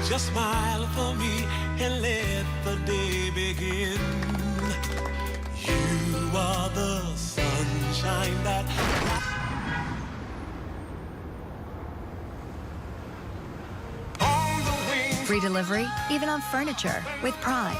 Just smile for me and let the day begin. You are the sunshine that... Free delivery, even on furniture, with Prime.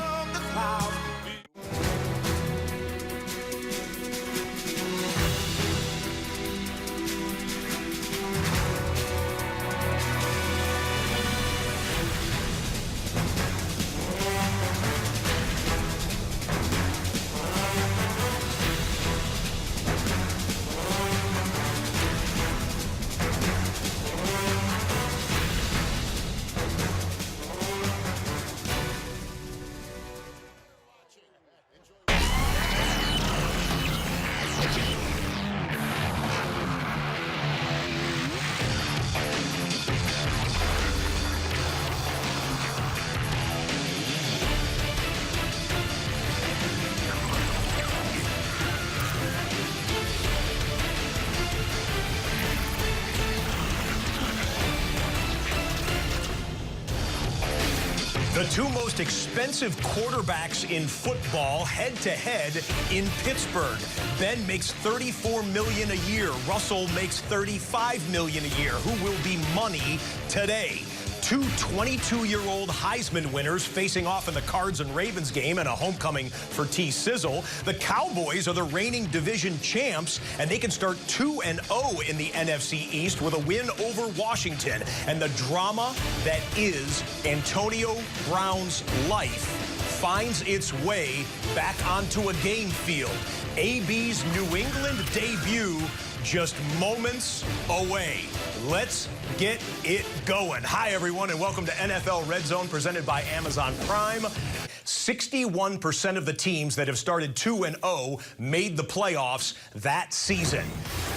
The two most expensive quarterbacks in football head-to-head in Pittsburgh. Ben makes $34 million a year. Russell makes $35 million a year. Who will be money today? Two 22-year-old Heisman winners facing off in the Cards and Ravens game and a homecoming for T. Sizzle. The Cowboys are the reigning division champs, and they can start 2-0 in the NFC East with a win over Washington. And the drama that is Antonio Brown's life finds its way back onto a game field. AB's New England debut just moments away. Let's get it going. Hi, everyone, and welcome to NFL Red Zone, presented by Amazon Prime. 61% of the teams that have started 2-0 made the playoffs that season.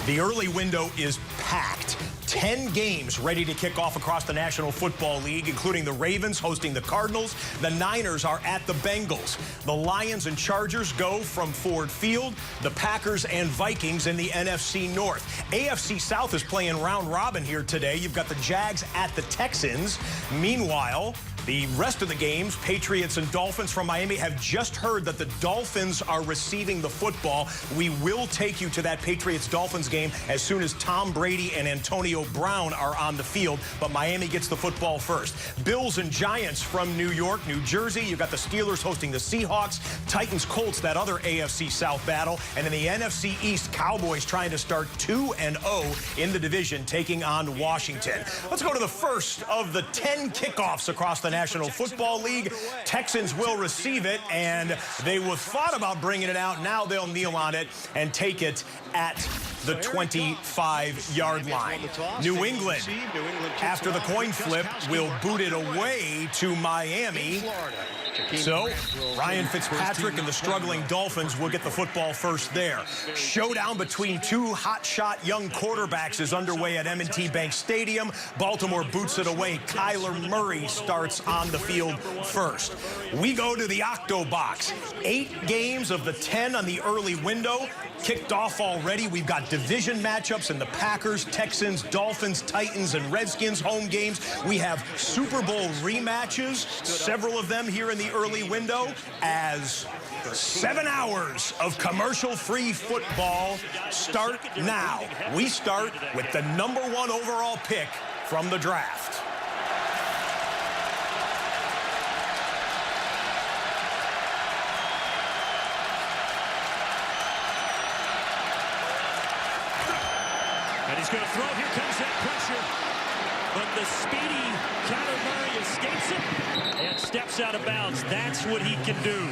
The early window is packed. 10 games ready to kick off across the National Football League, including the Ravens hosting the Cardinals. The Niners are at the Bengals. The Lions and Chargers go from Ford Field. The Packers and Vikings in the NFC North. AFC South is playing round robin here today. You've got the Jags at the Texans. Meanwhile, the rest of the games, Patriots and Dolphins from Miami, have just heard that the Dolphins are receiving the football. We will take you to that Patriots-Dolphins game as soon as Tom Brady and Antonio Brown are on the field, but Miami gets the football first. Bills and Giants from New York, New Jersey. You've got the Steelers hosting the Seahawks, Titans-Colts, that other AFC South battle, and in the NFC East, Cowboys trying to start 2-0 in the division, taking on Washington. Let's go to the first of the 10 kickoffs across the National Football League. Texans will receive it, and they were thought about bringing it out. Now they'll kneel on it and take it at the 25-yard line. New England, after the coin flip, will boot it away to Miami. So Ryan Fitzpatrick and the struggling Dolphins will get the football first there. Showdown between two hotshot young quarterbacks is underway at M&T Bank Stadium. Baltimore boots it away. Kyler Murray starts on the field first. We go to the Octo Box. 8 games of the 10 on the early window kicked off already. We've got division matchups in the Packers, Texans, Dolphins, Titans, and Redskins home games. We have Super Bowl rematches, several of them here in the early window, as 7 hours of commercial-free football start now. We start with the #1 overall pick from the draft. And he's going to throw. Here comes that pressure. But the speedy Kyler Murray escapes it and steps out of bounds. That's what he can do.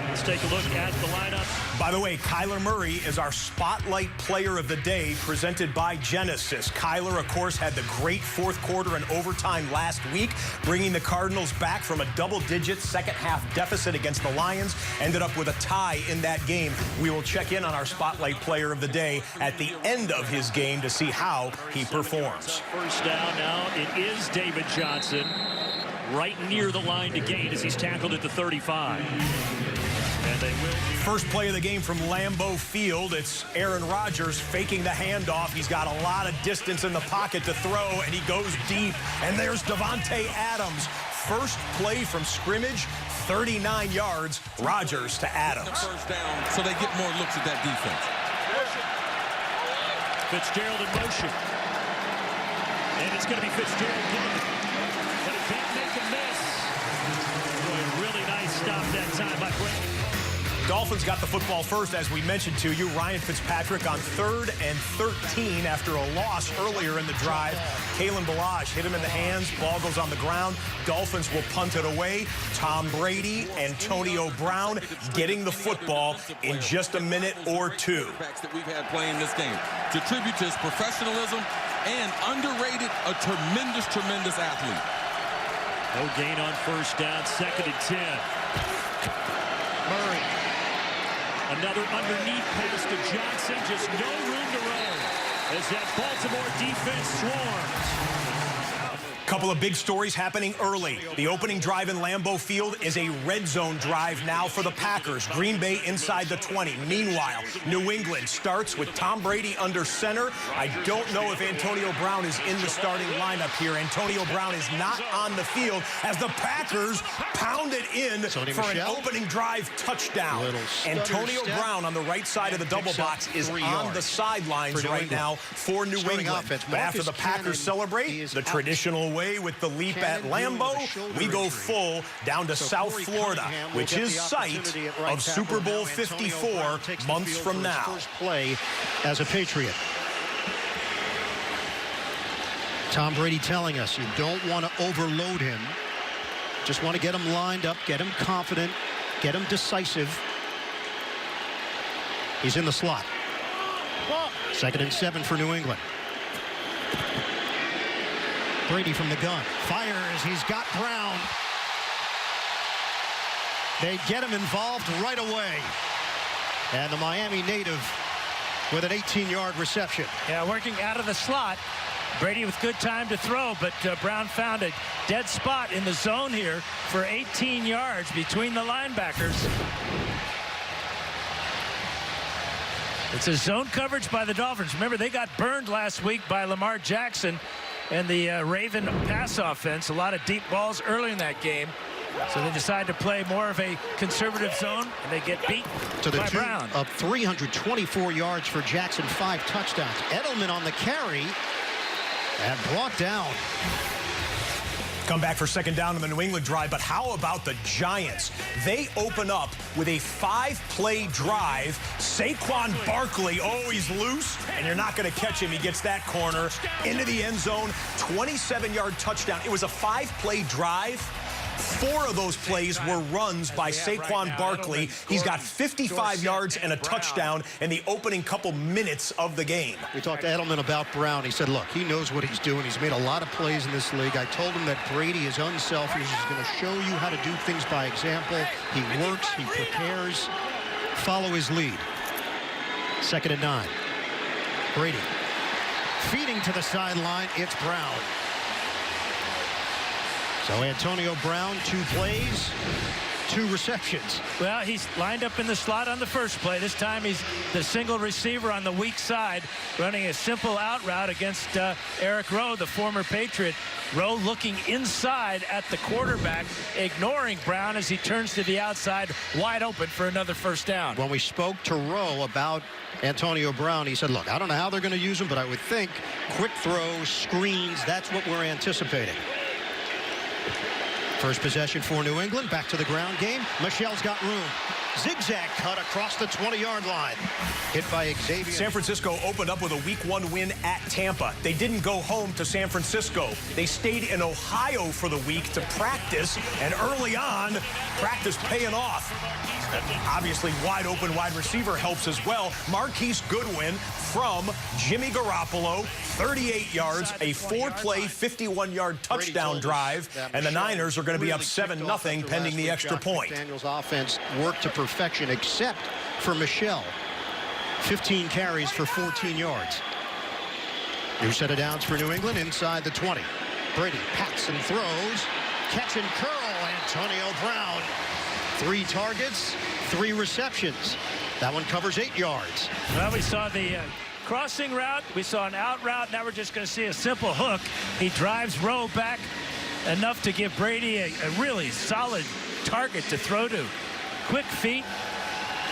Let's take a look at the lineup. By the way, Kyler Murray is our Spotlight Player of the Day, presented by Genesis. Kyler, of course, had the great fourth quarter and overtime last week, bringing the Cardinals back from a double-digit second-half deficit against the Lions. Ended up with a tie in that game. We will check in on our Spotlight Player of the Day at the end of his game to see how he performs. First down now. It is David Johnson right near the line to gain as he's tackled at the 35. And And they will. First play of the game from Lambeau Field. It's Aaron Rodgers faking the handoff. He's got a lot of distance in the pocket to throw, and he goes deep. And there's Davante Adams. First play from scrimmage, 39 yards. Rodgers to Adams. First down, so they get more looks at that defense. Fitzgerald in motion. And it's going to be Fitzgerald again. But he can't make a miss. Boy, a really nice stop that time by Brady. Dolphins got the football first, as we mentioned to you. Ryan Fitzpatrick on 3rd and 13 after a loss earlier in the drive. Kalen Ballage hit him in the hands. Ball goes on the ground. Dolphins will punt it away. Tom Brady, Antonio Brown getting the football in just a minute or two. That we've had playing this game. To tribute to his professionalism and underrated, a tremendous athlete. No gain on first down, 2nd and 10. Murray. Another underneath pass to Johnson. Just no room to roam as that Baltimore defense swarms. Couple of big stories happening early. The opening drive in Lambeau Field is a red zone drive now for the Packers. Green Bay inside the 20. Meanwhile, New England starts with Tom Brady under center. I don't know if Antonio Brown is in the starting lineup here. Antonio Brown is not on the field as the Packers pound it in for an opening drive touchdown. Antonio Brown on the right side of the double box is on the sidelines right now for New England. But after the Packers celebrate the traditional way with the leap at Lambeau, we go full down to South Florida, which is site of Super Bowl 54 months from now. First play as a Patriot. Tom Brady telling us you don't want to overload him. Just want to get him lined up, get him confident, get him decisive. He's in the slot. 2nd and 7 for New England. Brady from the gun. Fires. He's got Brown. They get him involved right away. And the Miami native with an 18-yard reception. Yeah, working out of the slot. Brady with good time to throw, but Brown found a dead spot in the zone here for 18 yards between the linebackers. It's a zone coverage by the Dolphins. Remember, they got burned last week by Lamar Jackson and the Raven pass offense. A lot of deep balls early in that game. So they decide to play more of a conservative zone, and they get beat by Brown. Up 324 yards for Jackson, 5 touchdowns. Edelman on the carry and brought down. Come back for 2nd down in the New England drive, but how about the Giants? They open up with a 5-play drive. Saquon Barkley, oh, he's loose, and you're not going to catch him. He gets that corner into the end zone, 27-yard touchdown. It was a 5-play drive. 4 of those plays were runs by Saquon Barkley. He's got 55 yards and a touchdown in the opening couple minutes of the game. We talked to Edelman about Brown. He said, look, he knows what he's doing. He's made a lot of plays in this league. I told him that Brady is unselfish. He's going to show you how to do things by example. He works, he prepares. Follow his lead. 2nd and 9. Brady feeding to the sideline. It's Brown. So Antonio Brown, 2 plays, 2 receptions. Well, he's lined up in the slot on the first play. This time he's the single receiver on the weak side, running a simple out route against Eric Rowe, the former Patriot. Rowe looking inside at the quarterback, ignoring Brown as he turns to the outside, wide open for another first down. When we spoke to Rowe about Antonio Brown, he said, look, I don't know how they're going to use him, but I would think quick throws, screens, that's what we're anticipating. First possession for New England. Back to the ground game. Michel's got room. Zigzag cut across the 20-yard line. Hit by Xavier. San Francisco opened up with a Week 1 win at Tampa. They didn't go home to San Francisco. They stayed in Ohio for the week to practice, and early on, practice paying off. Obviously, wide open wide receiver helps as well. Marquise Goodwin from Jimmy Garoppolo, 38 yards, a 4-play, 51-yard touchdown drive, and the Niners are going to be up 7-0 pending the extra point. Daniel's offense worked to perfection except for Michel. 15 carries for 14 yards. New set of downs for New England inside the 20. Brady pats and throws. Catch and curl, Antonio Brown. 3 targets, 3 receptions. That one covers 8 yards. Well, we saw the crossing route. We saw an out route. Now we're just going to see a simple hook. He drives Rowe back enough to give Brady a really solid target to throw to. Quick feet.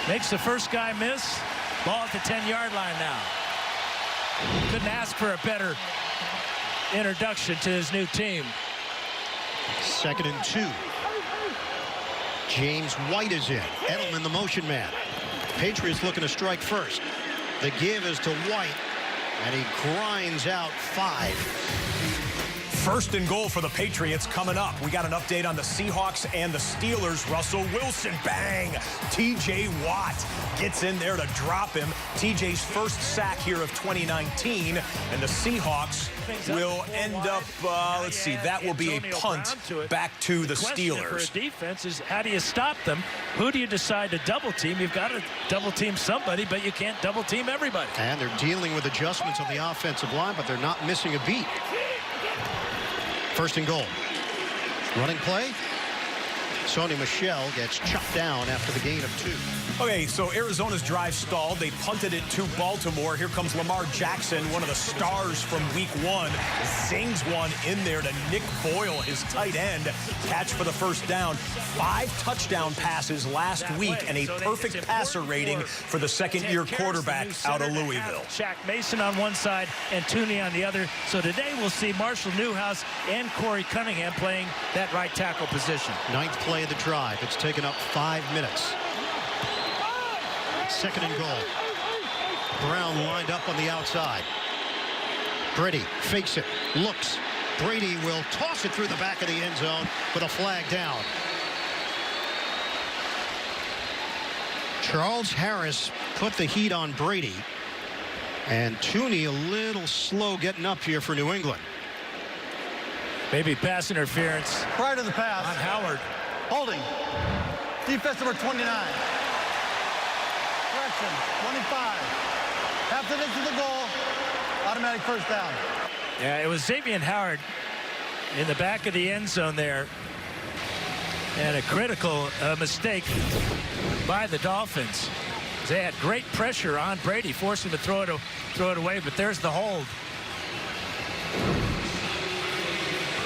Makes the first guy miss. Ball at the 10-yard line now. Couldn't ask for a better introduction to his new team. 2nd and 2. James White is in. Edelman, the motion man. Patriots looking to strike first. The give is to White, and he grinds out 5. 1st and goal for the Patriots coming up. We got an update on the Seahawks and the Steelers. Russell Wilson, bang! T.J. Watt gets in there to drop him. T.J.'s first sack here of 2019, and the Seahawks will end up, let's see, that will be a punt back to the Steelers. For a defense is how do you stop them? Who do you decide to double team? You've got to double team somebody, but you can't double team everybody. And they're dealing with adjustments on the offensive line, but they're not missing a beat. 1st and goal. Running play. Sony Michel gets chucked down after the gain of 2. Okay, so Arizona's drive stalled. They punted it to Baltimore. Here comes Lamar Jackson, one of the stars from week 1. Zings one in there to Nick Boyle, his tight end. Catch for the first down. 5 touchdown passes last week and a perfect passer rating for the second-year quarterback out of Louisville. Shaq Mason on one side and Tooney on the other. So today we'll see Marshall Newhouse and Corey Cunningham playing that right tackle position. 9th play of the drive. It's taken up 5 minutes. 2nd and goal. Brown lined up on the outside. Brady fakes it, looks. Brady will toss it through the back of the end zone with a flag down. Charles Harris put the heat on Brady. And Tooney a little slow getting up here for New England. Maybe pass interference. Prior to the pass. On Howard. Holding. Defense number 29. Correction, 25. After this is the goal, automatic first down. Yeah, it was Xavier Howard in the back of the end zone there. And a critical mistake by the Dolphins. They had great pressure on Brady, forced him to throw it away, but there's the hold.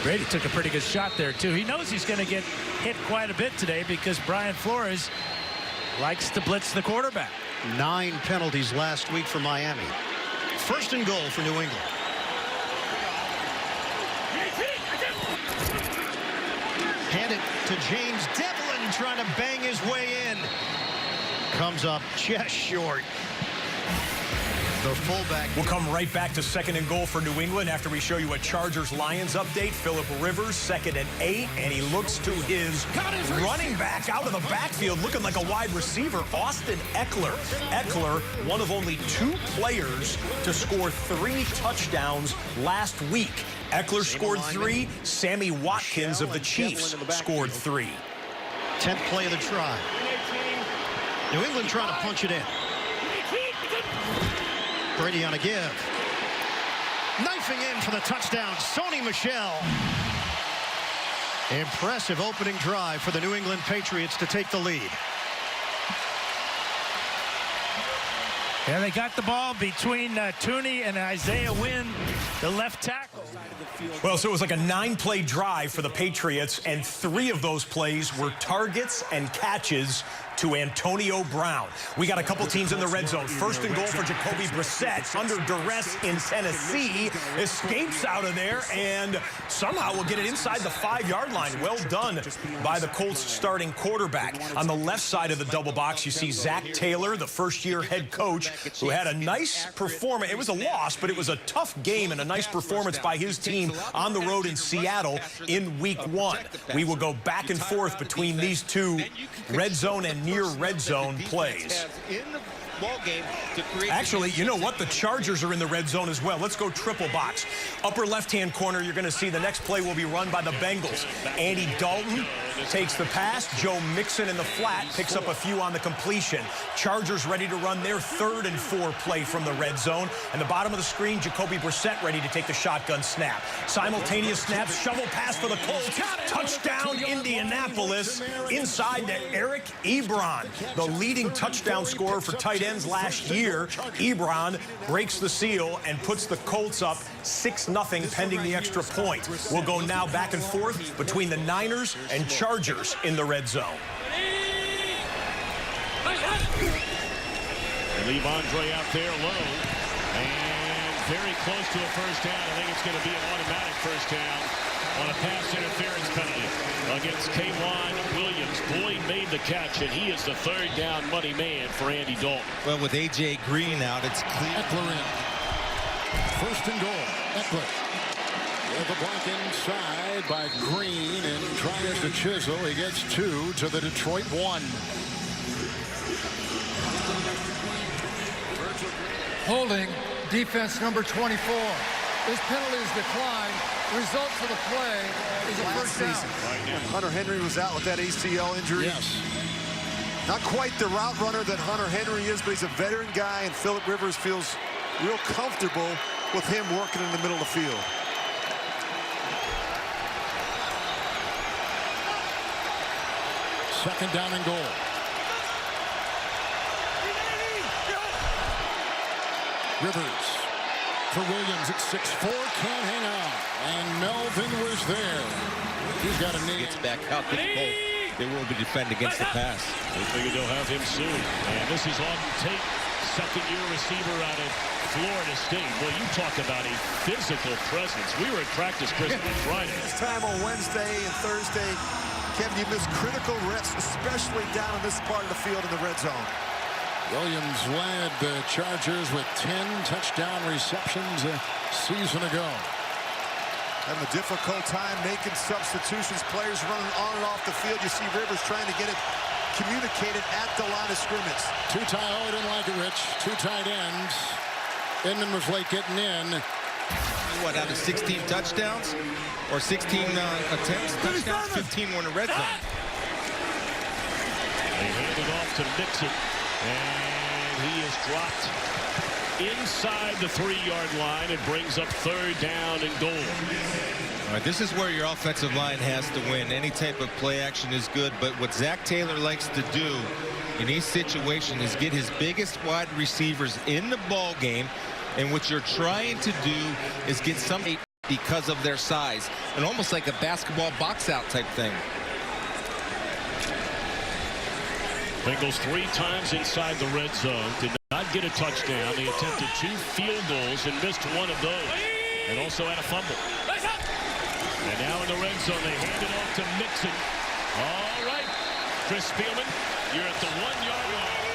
Brady took a pretty good shot there, too. He knows he's going to get hit quite a bit today because Brian Flores likes to blitz the quarterback. 9 penalties last week for Miami. 1st and goal for New England. Hand it to James Devlin, trying to bang his way in. Comes up just short. The fullback. We'll come right back to 2nd and goal for New England after we show you a Chargers-Lions update. Phillip Rivers, 2nd and 8, and he looks to his running back out of the backfield, looking like a wide receiver, Austin Eckler. Eckler, one of only 2 players to score 3 touchdowns last week. Eckler scored 3. Sammy Watkins of the Chiefs scored 3. 10th play of the drive. New England trying to punch it in. Brady on a give. Knifing in for the touchdown, Sony Michel. Impressive opening drive for the New England Patriots to take the lead. Yeah, they got the ball between Tooney and Isaiah Wynn, the left tackle. Well, so it was like a 9-play drive for the Patriots, and 3 of those plays were targets and catches to Antonio Brown. We got a couple teams in the red zone. 1st and goal for Jacoby Brissett under duress in Tennessee. Escapes out of there and somehow will get it inside the 5-yard line. Well done by the Colts starting quarterback. On the left side of the double box, you see Zach Taylor, the first-year head coach, who had a nice performance. It was a loss, but it was a tough game and a nice performance by his team on the road in Seattle in week 1. We will go back and forth between these 2 red zone and near red zone plays. Actually, you know what? The Chargers are in the red zone as well. Let's go triple box. Upper left-hand corner, you're going to see the next play will be run by the Bengals. Andy Dalton takes the pass. Joe Mixon in the flat picks up a few on the completion. Chargers ready to run their 3rd and 4 play from the red zone. And the bottom of the screen, Jacoby Brissett ready to take the shotgun snap. Simultaneous snaps, shovel pass for the Colts. Touchdown, Indianapolis. Inside to Eric Ebron, the leading touchdown scorer for tight ends last year. Ebron breaks the seal and puts the Colts up 6-0 pending the extra point. We'll go now back and forth between the Niners and Chargers in the red zone. They leave Andre out there low. And very close to a first down. I think it's going to be an automatic first down on a pass interference penalty against K'Waun Williams. Boyd made the catch, and he is the 3rd down money man for Andy Dalton. Well, with A.J. Green out, it's clear. Eckler in. 1st and goal. Eckler. With the block inside by Green, and tries to chisel. He gets 2 to the Detroit 1. Holding, defense number 24. This penalty is declined. Result for the play is a first down. Hunter Henry was out with that ACL injury. Yes. Not quite the route runner that Hunter Henry is, but he's a veteran guy, and Phillip Rivers feels real comfortable with him working in the middle of the field. Second down and goal. Rivers for Williams at 6'4", can't hang on. And Melvin was there. He's got a knee. Gets back out to the goal. They will be defending against the pass. They figure they'll have him soon. And this is on tape. 2nd-year receiver out of Florida State. Well, you talk about a physical presence. We were at practice, Chris, on Friday. This time on Wednesday and Thursday, Kevin, you miss critical reps, especially down in this part of the field in the red zone. Williams led the Chargers with 10 touchdown receptions a season ago. Having a difficult time making substitutions. Players running on and off the field. You see Rivers trying to get it communicated at the line of scrimmage. I didn't like it, Rich. 2 tight ends. Inman was late getting in. What, out of 16 touchdowns? Or 16 attempts? Touchdowns? 15 were in the red zone. They hand it off to Mixon. And he is dropped inside the 3-yard line. It brings up 3rd down and goal. All right, this is where your offensive line has to win. Any type of play action is good, but what Zach Taylor likes to do in these situations is get his biggest wide receivers in the ball game, and what you're trying to do is get some because of their size, and almost like a basketball box-out type thing. Bengals 3 times inside the red zone. Did not get a touchdown. They attempted 2 field goals and missed 1 of those. And also had a fumble. And now in the red zone, they hand it off to Mixon. All right, Chris Spielman, you're at the 1-yard line.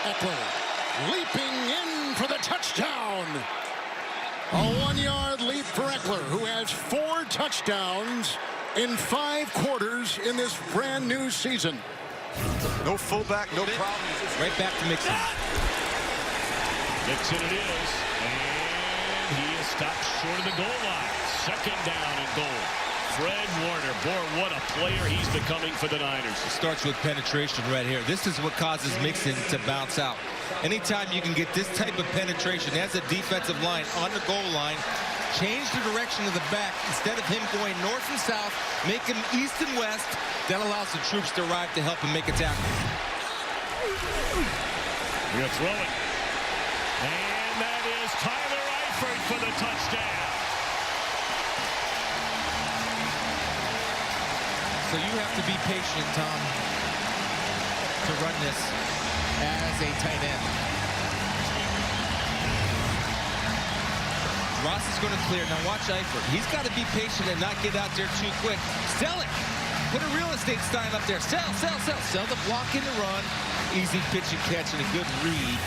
Eckler leaping in for the touchdown. A 1-yard leap for Eckler, who has 4 touchdowns in 5 quarters in this brand new season. No fullback, no problem. Right back to Mixon. Mixon it is. And he is stopped short of the goal line. 2nd down and goal. Fred Warner. Boy, what a player he's becoming for the Niners. It starts with penetration right here. This is what causes Mixon to bounce out. Anytime you can get this type of penetration as a defensive line on the goal line, change the direction of the back. Instead of him going north and south, make him east and west. That allows the troops to arrive to help him make a tackle. We're going to throw it. And that is Tyler Eifert for the touchdown. So you have to be patient, Tom, to run this as a tight end. Ross is going to clear. Now watch Eifert. He's got to be patient and not get out there too quick. Sell it. Put a real estate sign up there. Sell, sell, sell. Sell the block in the run. Easy pitch and catch and a good read.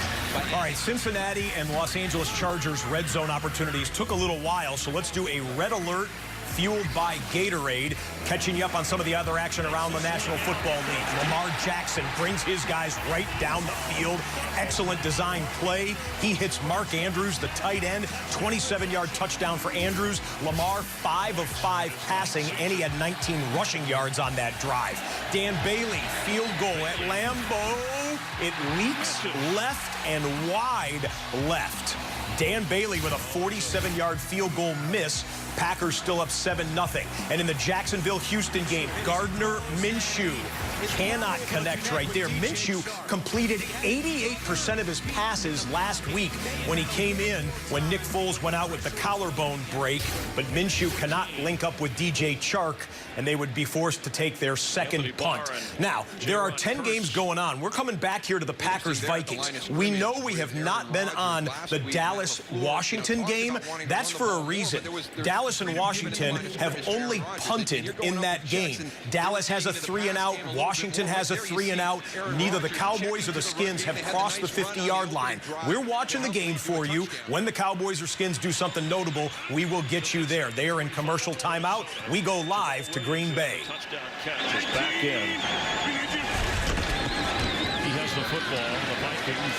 All right, Cincinnati and Los Angeles Chargers red zone opportunities took a little while, so let's do a red alert fueled by Gatorade. Catching you up on some of the other action around the National Football League. Lamar Jackson brings his guys right down the field. Excellent design play. He hits Mark Andrews, the tight end. 27-yard touchdown for Andrews. Lamar, 5 of 5 passing, and he had 19 rushing yards on that drive. Dan Bailey, field goal at Lambeau. It leaks left and wide left. Dan Bailey with a 47-yard field goal miss. Packers still up 7-0. And in the Jacksonville-Houston game, Gardner Minshew cannot connect right there. Minshew completed 88% of his passes last week when he came in when Nick Foles went out with the collarbone break. But Minshew cannot link up with DJ Chark, and they would be forced to take their second punt. Now, there are 10 games going on. We're coming back here to the Packers-Vikings. We know we have not been on the Dallas-Washington game. That's for a reason. Dallas and Washington have only punted in that game. Dallas has a 3-and-out. Washington has a 3-and-out. Neither the Cowboys or the Skins have crossed the 50-yard line. We're watching the game for you. When the Cowboys or Skins do something notable, we will get you there. They are in commercial timeout. We go live to Green Bay. Touchdown catch is back in. He has the football. The Vikings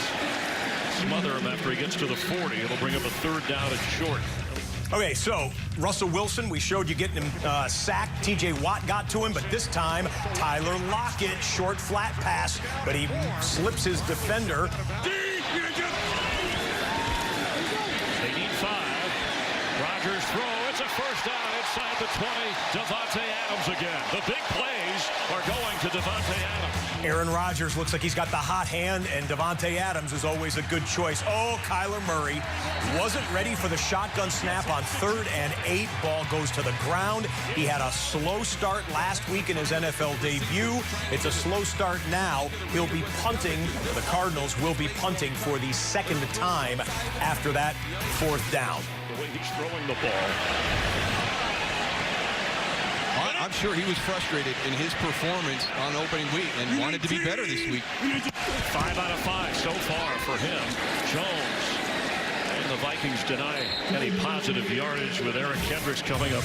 smother him after he gets to the 40. It'll bring up a 3rd down and short. Okay, so Russell Wilson, we showed you getting him sacked. T.J. Watt got to him, but this time Tyler Lockett, short flat pass, but he slips his defender. They need 5. Rodgers throw. It's a 1st down inside the 20. Davante Adams again. The big plays are going to Davante Adams. Aaron Rodgers looks like he's got the hot hand, and Davante Adams is always a good choice. Oh, Kyler Murray wasn't ready for the shotgun snap on 3rd and 8. Ball goes to the ground. He had a slow start last week in his NFL debut. It's a slow start now. He'll be punting. The Cardinals will be punting for the 2nd time after that 4th down. The way he's throwing the ball. I'm sure he was frustrated in his performance on opening week and wanted to be better this week. 5 out of 5 so far for him. Jones. And the Vikings deny any positive yardage with Eric Kendricks coming up.